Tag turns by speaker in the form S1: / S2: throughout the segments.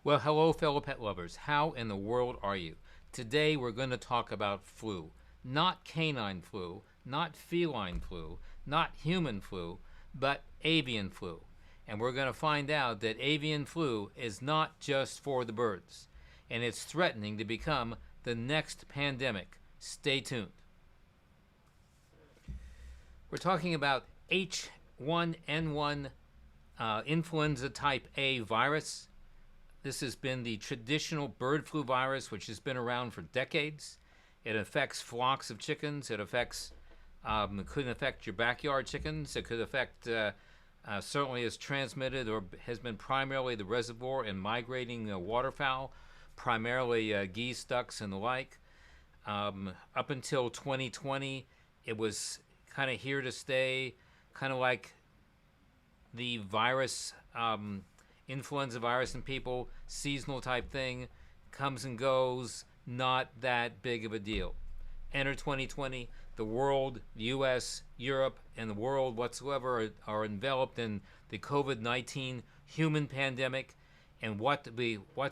S1: Well, hello, fellow pet lovers. How in the world are you? Today we're going to talk about flu. Not canine flu, not feline flu, not human flu, but avian flu. And we're going to find out that avian flu is not just for the birds, and it's threatening to become the next pandemic. Stay tuned. We're talking about H1N1 influenza type A virus. This has been the traditional bird flu virus, which has been around for decades. It affects flocks of chickens. It could affect your backyard chickens. It could affect, certainly is transmitted or has been primarily the reservoir in migrating waterfowl, primarily geese, ducks, and the like. Up until 2020, it was kind of here to stay, kind of like the virus, influenza virus in people, seasonal type thing, comes and goes, not that big of a deal. Enter 2020, the world, the U.S., Europe, and the world whatsoever are enveloped in the COVID-19 human pandemic, and what's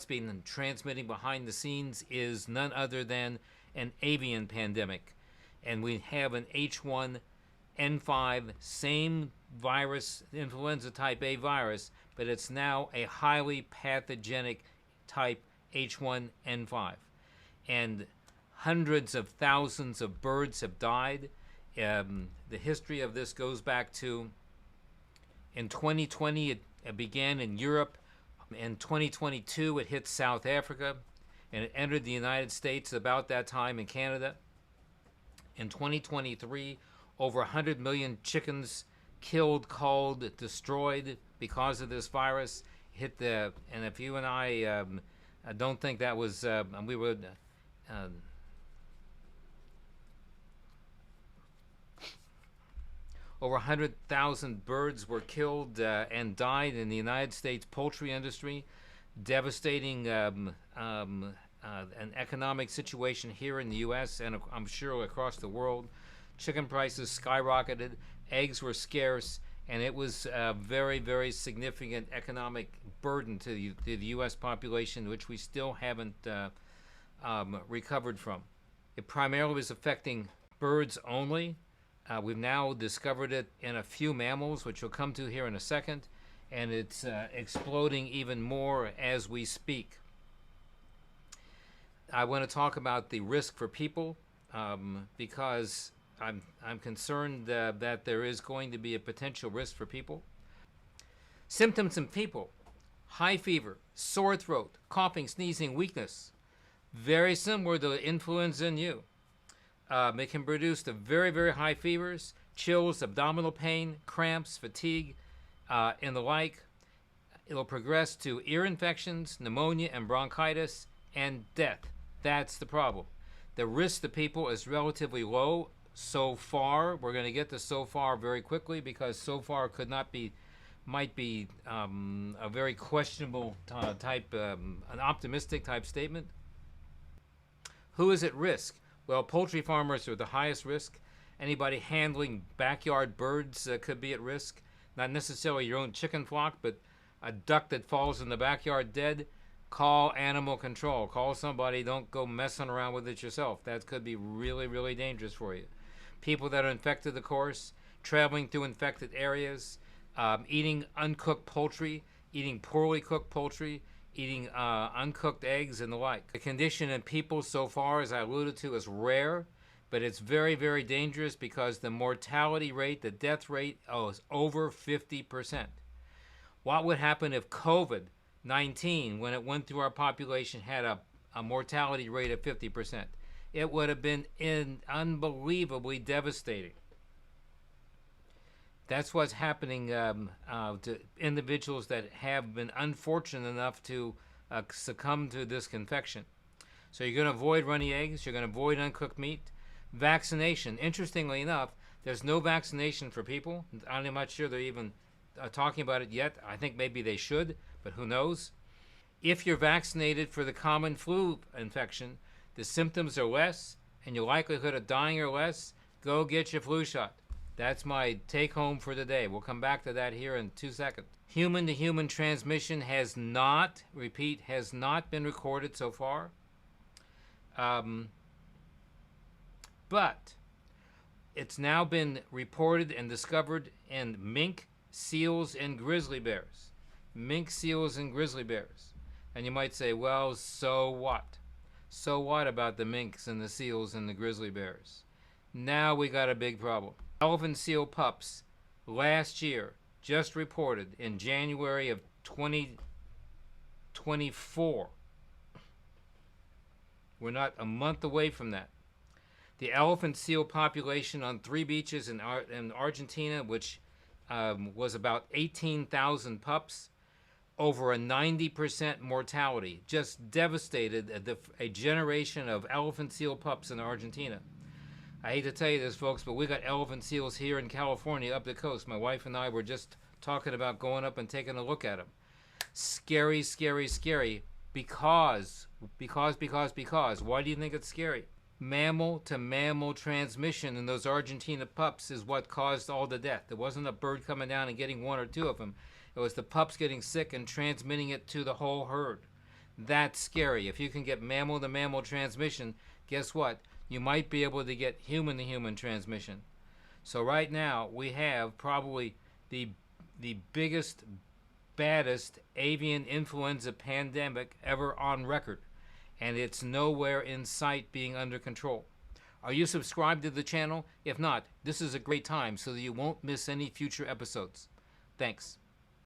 S1: been transmitting behind the scenes is none other than an avian pandemic. And we have an H1N5, same virus, influenza type A virus, but it's now a highly pathogenic type H1N5. And hundreds of thousands of birds have died. The history of this goes back to, in 2020, it began in Europe. In 2022, it hit South Africa, and it entered the United States about that time in Canada. In 2023, over 100 million chickens killed, culled, destroyed because of this virus. And if you and I don't think that was, we would, over 100,000 birds were killed and died in the United States poultry industry, devastating an economic situation here in the U.S. and I'm sure across the world. Chicken prices skyrocketed, eggs were scarce, and it was a very, very significant economic burden to the U.S. population, which we still haven't recovered from. It primarily was affecting birds only. We've now discovered it in a few mammals, which we'll come to here in a second, and it's exploding even more as we speak. I want to talk about the risk for people because I'm concerned that there is going to be a potential risk for people. Symptoms in people: high fever, sore throat, coughing, sneezing, weakness. Very similar to influenza in you. It can produce the very, very high fevers, chills, abdominal pain, cramps, fatigue, and the like. It'll progress to ear infections, pneumonia, and bronchitis, and death. That's the problem. The risk to people is relatively low so far. We're going to get to so far very quickly because so far might be a very questionable type, an optimistic type statement. Who is at risk? Well, poultry farmers are the highest risk. Anybody handling backyard birds could be at risk. Not necessarily your own chicken flock, but a duck that falls in the backyard dead. Call animal control. Call somebody. Don't go messing around with it yourself. That could be really, really dangerous for you. People that are infected, of course, traveling through infected areas, eating uncooked poultry, eating poorly cooked poultry, eating uncooked eggs and the like. The condition in people so far, as I alluded to, is rare, but it's very, very dangerous because the mortality rate, the death rate, is over 50%. What would happen if COVID-19, when it went through our population, had a mortality rate of 50%? It would have been unbelievably devastating. That's what's happening to individuals that have been unfortunate enough to succumb to this infection. So you're going to avoid runny eggs. You're going to avoid uncooked meat. Vaccination. Interestingly enough, there's no vaccination for people. I'm not sure they're even talking about it yet. I think maybe they should, but who knows? If you're vaccinated for the common flu infection, the symptoms are less and your likelihood of dying are less. Go get your flu shot. That's my take home for today. We'll come back to that here in 2 seconds. Human to human transmission has not, repeat, has not been recorded so far. But it's now been reported and discovered in mink, seals, and grizzly bears. Mink, seals, and grizzly bears. And you might say, well, so what? So what about the minks and the seals and the grizzly bears? Now we got a big problem. Elephant seal pups last year, just reported in January of 2024. We're not a month away from that. The elephant seal population on 3 beaches in Argentina, which was about 18,000 pups, over a 90% mortality, just devastated a generation of elephant seal pups in Argentina. I hate to tell you this, folks, but we got elephant seals here in California up the coast. My wife and I were just talking about going up and taking a look at them. Scary, scary, scary. Because. Why do you think it's scary? Mammal to mammal transmission in those Argentina pups is what caused all the death. It wasn't a bird coming down and getting 1 or 2 of them. It was the pups getting sick and transmitting it to the whole herd. That's scary. If you can get mammal to mammal transmission, guess what? You might be able to get human to human transmission. So right now we have probably the biggest, baddest avian influenza pandemic ever on record, and it's nowhere in sight being under control. Are you subscribed to the channel? If not, this is a great time so that you won't miss any future episodes. Thanks.